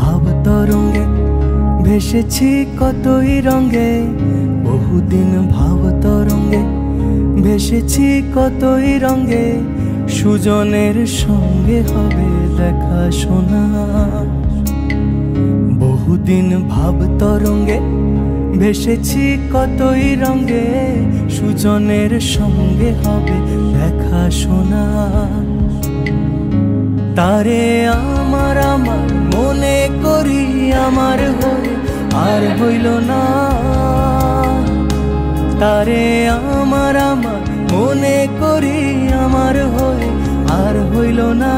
ভাব তরঙ্গে ভেসেছি কতই রঙে, বহুদিন ভাব তরঙ্গে ভেসেছি কতই রঙে, সুজনের সঙ্গে হবে দেখা শোনা। বহুদিন ভাব তরঙ্গে ভেসেছি কতই রঙে, সুজনের সঙ্গে হবে দেখা শোনা। তারে আমার আমার মনে করি আমার হয়ে আর হইল না, তারে আমার আমার মনে করি আমার হয়ে আর হইল না।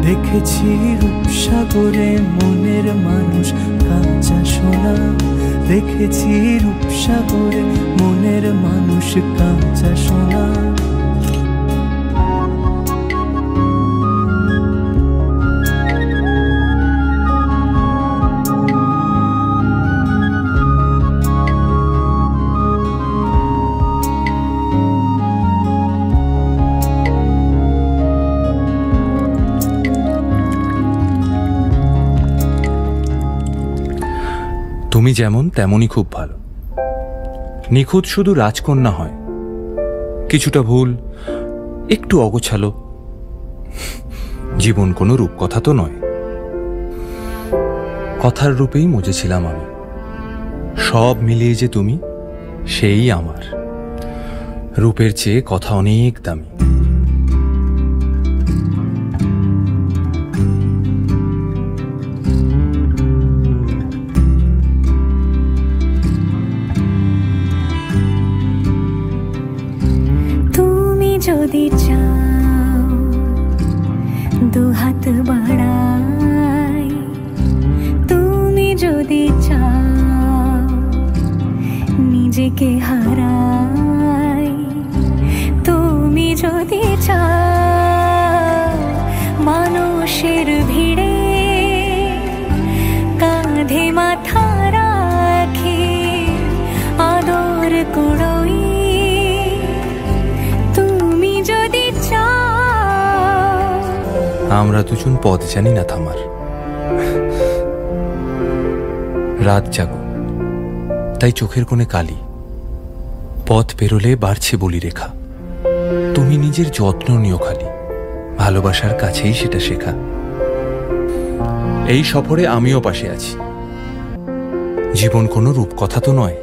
দেখেছি রূপসাগরে মনের মানুষ কাঁচা সোনা, দেখেছি রূপসাগরে মনের মানুষ কাঁচা সোনা। তুমি যেমন তেমনই খুব ভালো, নিখুঁত শুধু রাজকন্যা হয়, কিছুটা ভুল, একটু অগোছালো। জীবন কোনো রূপকথা তো নয়, কথার রূপেই মজেছিলাম আমি। সব মিলিয়ে যে তুমি, সেই আমার। রূপের চেয়ে কথা অনেক দামি। যদি চাও দুহাত বাড়াই, তুমি যদি চাও নিজেকে হারাই, তুমি যদি চাও মানুষের ভিড়ে কাঁধে মাথা রাখি আদর করই, আমরা দুজন পথ জানি না থামার। রাত জাগো তাই চোখের কোণে কালি, পথ পেরোলে বাড়ছে বলি রেখা। তুমি নিজের যত্ন নিও খালি, ভালোবাসার কাছেই সেটা শেখা। এই সফরে আমিও পাশে আছি, জীবন কোনো রূপকথা তো নয়।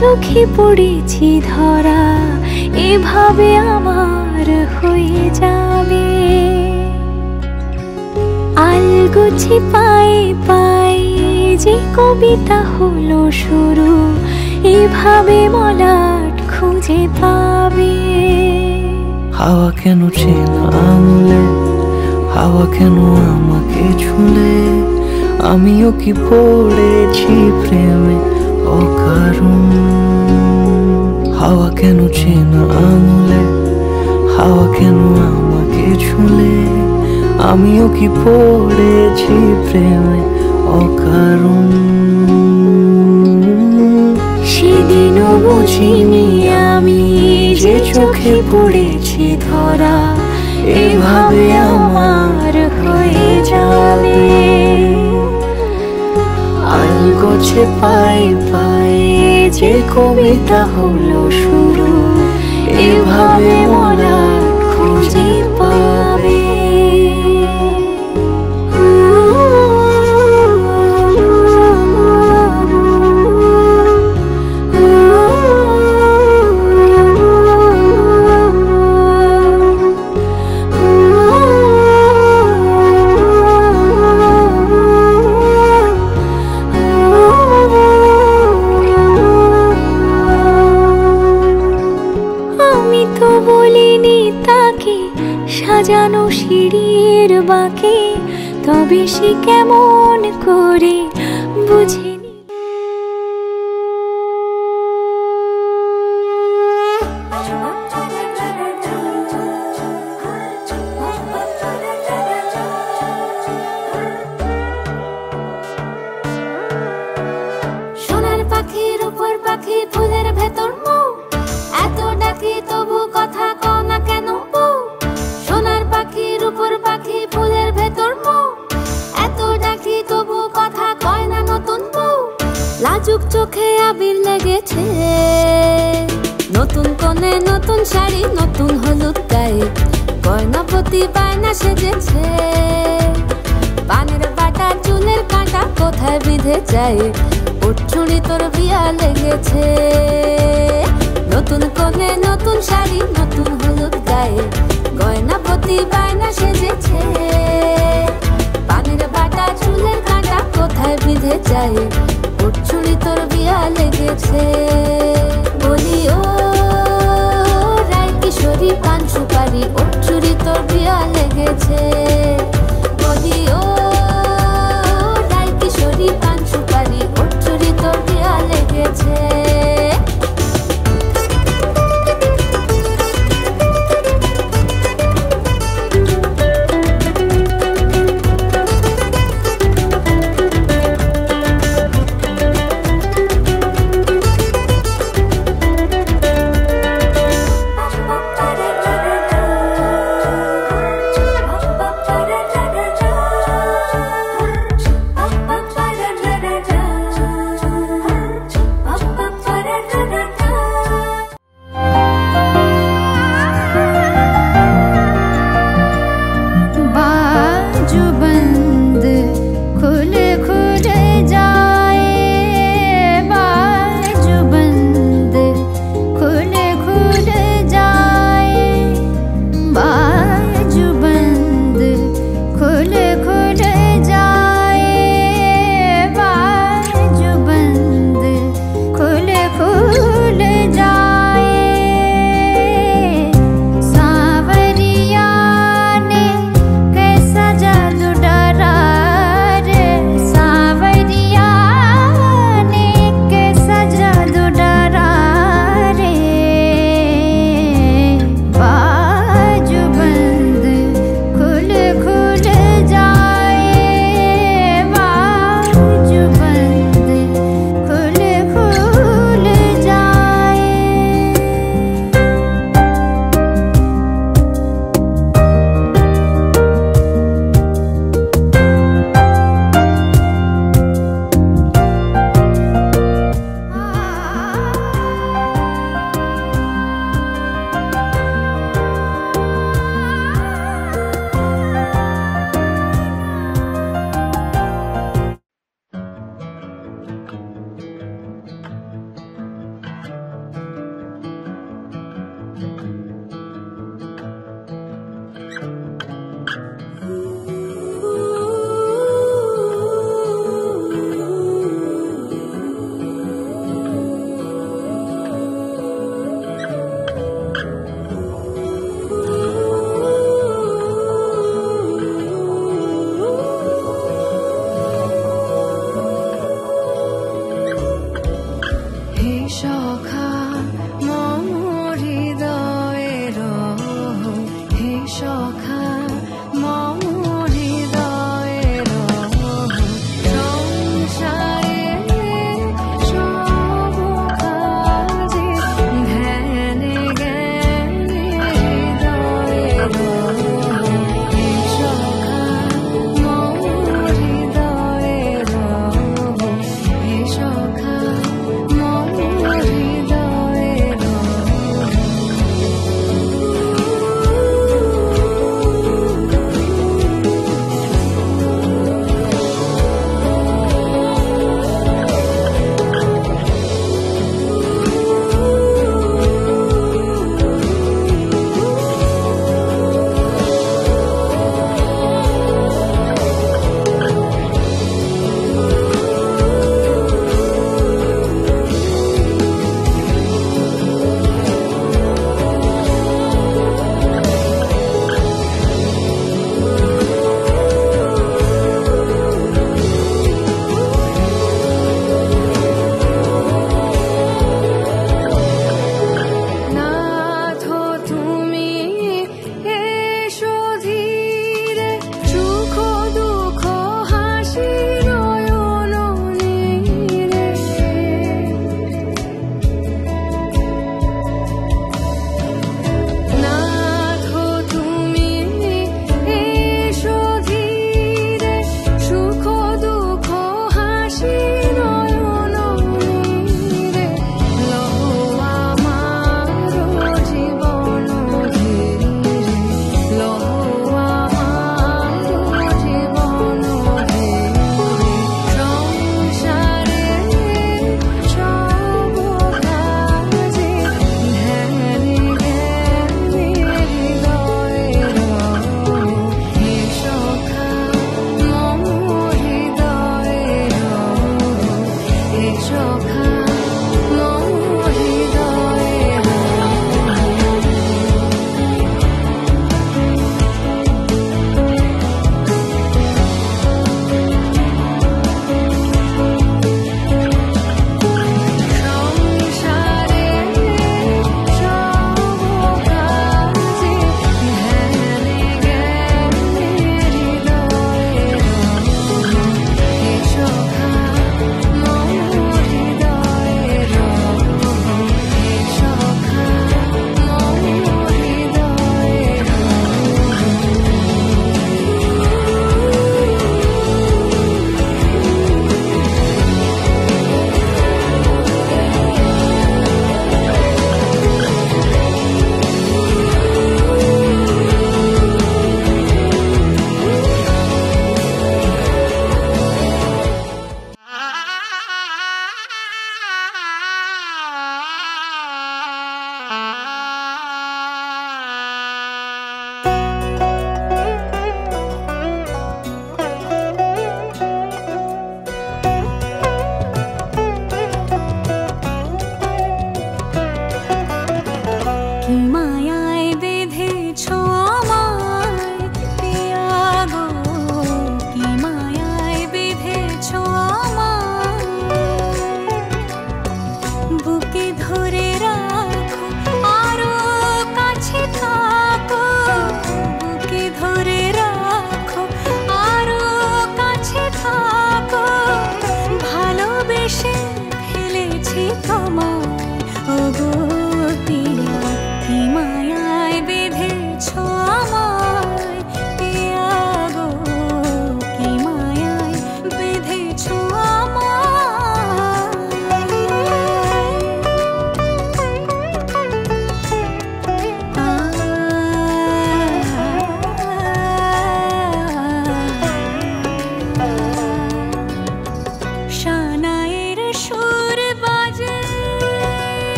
চোখে পড়েছি ধরা, এভাবে আমার হয়ে যাবে। আলগোছে পায়ে পায়ে যে কবিতা হলো শুরু, এভাবে মলাট খুঁজে পাবে। হাওয়া কেন চেনা আঙুলে, হাওয়া কেন আমাকে ছুলে, আমিও কি পড়েছি প্রেমে অকারণ। হাওয়া কেন চেনা আঙুলে, হাওয়া কেন আমাকে ছুলে, আমিও কি পড়েছি প্রেমে অকারণ। সেদিনও বুঝিনি আমি যে চোখে পড়েছি ধরা, এভাবে আমার হয়ে যাবে। আলগোছে পায়ে পায়ে যে কবিতা হলো শুরু, এভাবে মোরা খুঁজে পাবে। তো বলিনি তাকে সাজানো সিঁড়ির বাঁকে, তবে সে কেমন করে বুঝেনি। সোনার পাখির উপর পাখি ফুলের ভেতর মৌ, এত ডাকি তবু কথা কও না কেন বউ। সোনার পাখির উপর পাখি ফুলের ভেতর মৌ, এত ডাকি তবু কথা কয় না নতুন বউ। লাজুক চোখে আবির লেগেছে, নতুন কোণে নতুন শাড়ি নতুন হলুদ গায়ে, গয়না প্রতি বায়না সেজেছে। পানের বাটা চুলের কাঁটা কোথায় বিঁধে যায়, উঠছুড়ি তোর বিয়া লেগেছে। নতুন কোণে নতুন শাড়ি নতুন হলুদ গায়ে, গয়না প্রতি বায়না সেজেছে। পানের বাটা চুলের কাঁটা কোথায় বিঁধে যায়, উঠছুড়ি তোর বিয়া লেগেছে। বলি ও রায় কিশোরী পান সুপারি, উঠছুড়ি তোর বিয়া লেগেছে। বলি ও রায় কিশোরী পান সুপারি, উঠছুড়ি তোর বিয়া লেগেছে।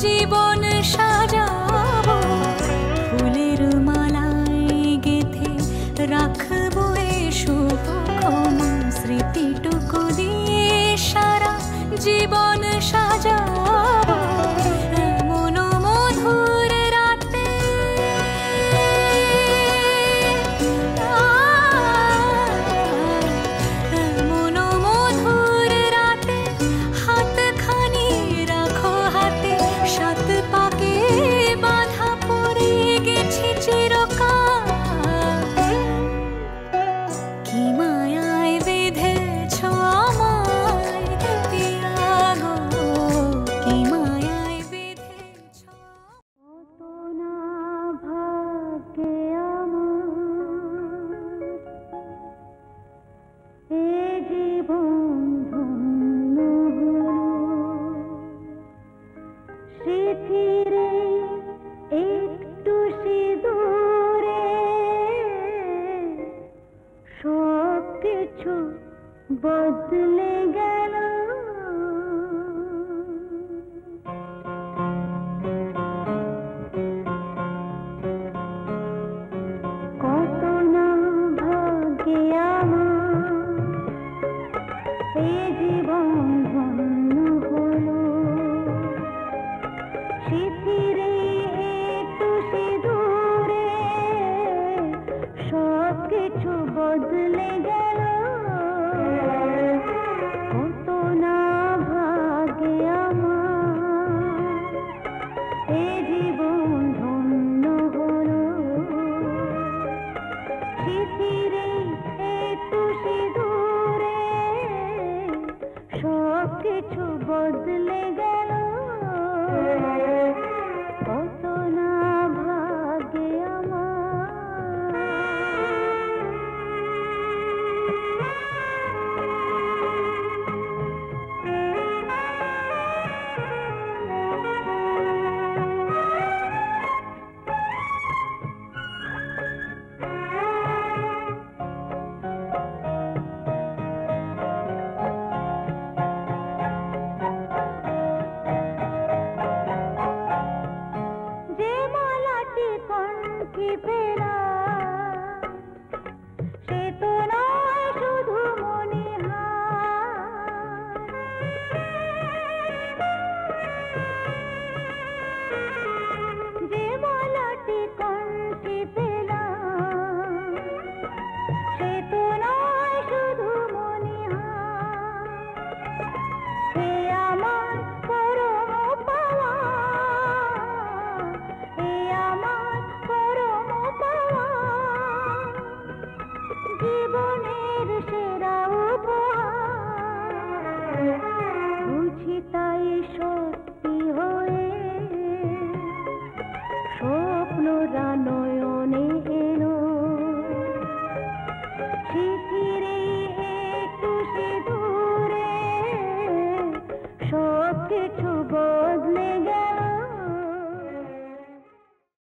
জীবন সাজাবো ফুলের মালায় গেথে রাখবো এ শুভক্ষণ স্মৃতিটুকু দিয়ে সারা জীবন সাজাবো এমন মধুর রাতে এমন মধুর রাতে হাতখানি রাখো হাতে সাত পাকে বাঁধা পড়ে গেছি চিরকাল কি মায়ায় বেঁধেছ আমায় পিয়া গো কি মায়ায় বেঁধেছ কত না ভাগ্যে আমার এ জীবন ধন্য হলো স্মৃতিরে একটু সিঁদুরে সব কিছু বদলে গেল কত না ভাগ্যে আমার এ জীবন ধন্য হলো স্মৃতিরে একটু সিঁদুরে সব কিছু বদলে গেল কত না ভাগ্যে আমার এ জীবন ধন্য হলো স্মৃতিরে একটু সিঁদুরে সব কিছু বদলে গেল কত না ভাগ্যে আমার যে মালাটি কণ্ঠে পেলাম সে তো নয় শুধু মণিহার যে মালাটি কণ্ঠে পেলাম সে তো নয় শুধু মণিহার এ আমার পরম পাওয়া এ আমার পরম পাওয়া জীবনের সেরা উপহার বুঝি তাই সত্যি হয়ে স্বপ্ন রানো